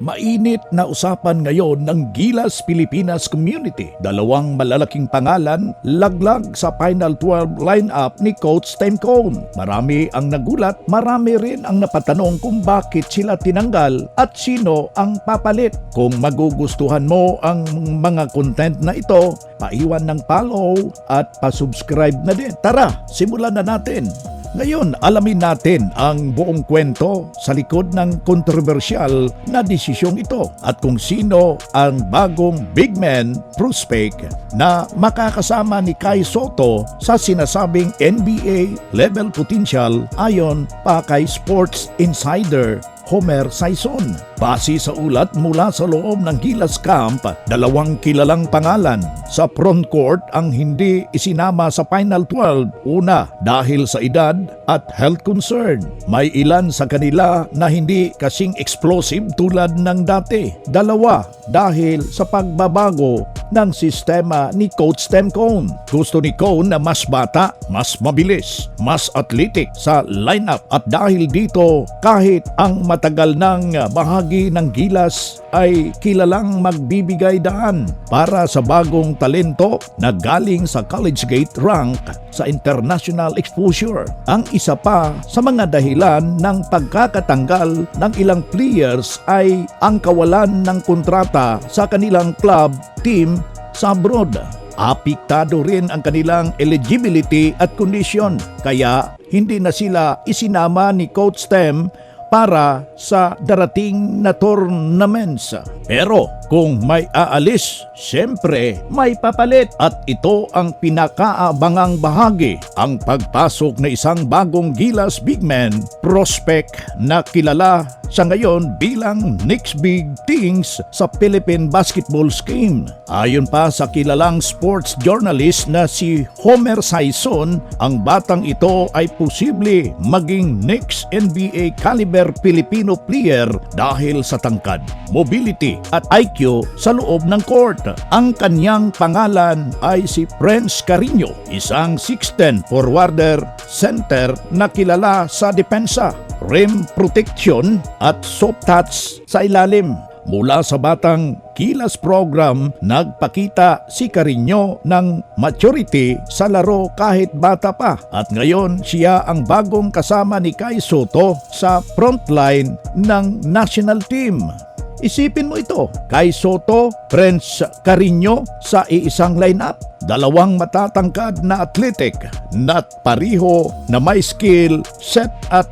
Mainit na usapan ngayon ng Gilas Pilipinas community. Dalawang malalaking pangalan laglag sa Final 12 lineup ni Coach Tim Cone. Marami ang nagulat, marami rin ang napatanong kung bakit sila tinanggal at sino ang papalit. Kung magugustuhan mo ang mga content na ito, paiwan ng follow at pasubscribe na din. Tara, simulan na natin. Ngayon, alamin natin ang buong kwento sa likod ng kontrobersyal na desisyong ito at kung sino ang bagong big man prospect na makakasama ni Kai Sotto sa sinasabing NBA level potential ayon pa kay Sports Insider Homer Sison. Base sa ulat mula sa loob ng Gilas Camp, dalawang kilalang pangalan sa front court ang hindi isinama sa Final 12. Una, dahil sa edad at health concern. May ilan sa kanila na hindi kasing explosive tulad ng dati. Dalawa, dahil sa pagbabago ng sistema ni Coach Tim Cone. Gusto ni Cone na mas bata, mas mabilis, mas athletic sa lineup at dahil dito kahit ang matagal ng bahagi ng Gilas ay kilalang magbibigay daan para sa bagong talento na galing sa college gate rank sa international exposure. Ang isa pa sa mga dahilan ng pagkakatanggal ng ilang players ay ang kawalan ng kontrata sa kanilang club team sa abroad. Apektado rin ang kanilang eligibility at condition kaya hindi na sila isinama ni Coach Tim para sa darating na tournaments. Pero kung may aalis, siyempre may papalit at ito ang pinakaabangang bahagi, ang pagpasok na isang bagong Gilas big man prospect na kilala sa ngayon bilang next big things sa Philippine basketball scheme. Ayon pa sa kilalang sports journalist na si Homer Sison, ang batang ito ay posible maging next NBA caliber Filipino player dahil sa tangkad, mobility at IQ sa loob ng court. Ang kanyang pangalan ay si Prince Carreño, isang 6'10" forwarder center na kilala sa depensa, rim protection at soft touch sa ilalim. Mula sa batang Gilas program, nagpakita si Carreño ng maturity sa laro kahit bata pa at ngayon siya ang bagong kasama ni Kai Sotto sa frontline ng national team. Isipin mo ito, Kai Sotto, Prince Carreño sa iisang lineup. Dalawang matatangkad na athletic na pariho na may skill set at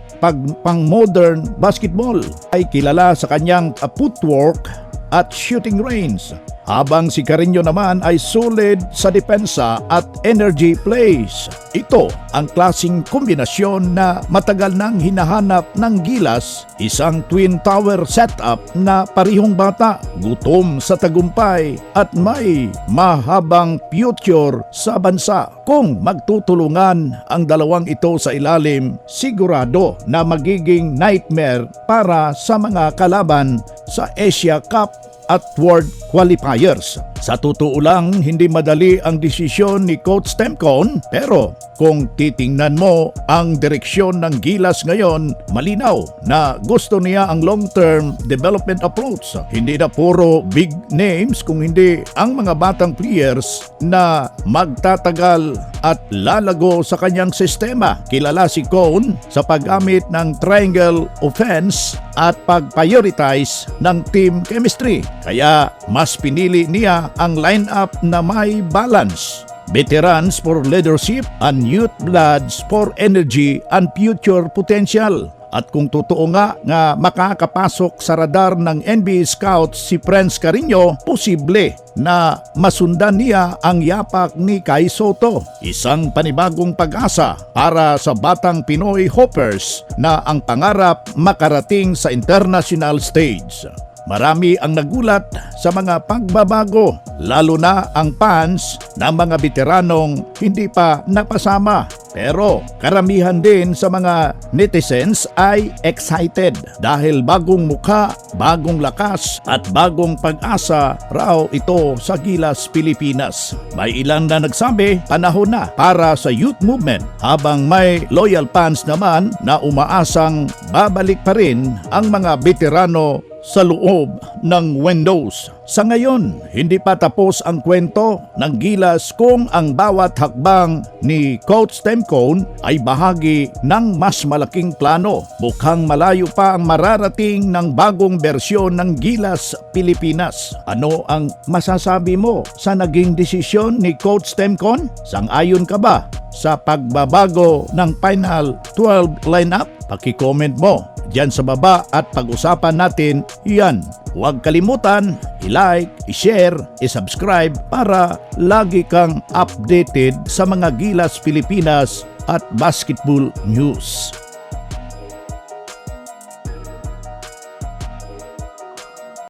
pang-modern basketball ay kilala sa kanyang footwork at shooting range. Habang si Carreño naman ay solid sa depensa at energy plays. Ito ang klaseng kombinasyon na matagal nang hinahanap ng Gilas, isang twin tower setup na parihong bata, gutom sa tagumpay at may mahabang future sa bansa. Kung magtutulungan ang dalawang ito sa ilalim, sigurado na magiging nightmare para sa mga kalaban sa Asia Cup at World Qualifiers. Sa totoo lang, hindi madali ang desisyon ni Coach Tim Cone, pero kung titingnan mo ang direksyon ng Gilas ngayon, malinaw na gusto niya ang long-term development approach. Hindi na puro big names kung hindi ang mga batang players na magtatagal at lalago sa kanyang sistema. Kilala si Cone sa paggamit ng triangle offense at pag-prioritize ng team chemistry. Kaya mas pinili niya ang lineup na may balance. Veterans for leadership and youth bloods for energy and future potential. At kung totoo nga makakapasok sa radar ng NBA scout si Prince Carreño, posible na masundan niya ang yapak ni Kai Sotto. Isang panibagong pag-asa para sa batang Pinoy Hoppers na ang pangarap makarating sa international stage. Marami ang nagulat sa mga pagbabago, lalo na ang fans ng mga veteranong hindi pa napasama. Pero karamihan din sa mga netizens ay excited dahil bagong mukha, bagong lakas at bagong pag-asa raw ito sa Gilas Pilipinas. May ilan na nagsabi panahon na para sa youth movement, habang may loyal fans naman na umaasang babalik pa rin ang mga veterano sa loob ng Windows. Sa ngayon, hindi pa tapos ang kwento ng Gilas kung ang bawat hakbang ni Coach Temcon ay bahagi ng mas malaking plano. Mukhang malayo pa ang mararating ng bagong bersyon ng Gilas Pilipinas. Ano ang masasabi mo sa naging desisyon ni Coach Temcon? Sang-ayon ka ba sa pagbabago ng Final 12 lineup? Paki-comment mo diyan sa baba at pag-usapan natin yan. Huwag kalimutan, i-like, i-share, i-subscribe para lagi kang updated sa mga Gilas Pilipinas at basketball news.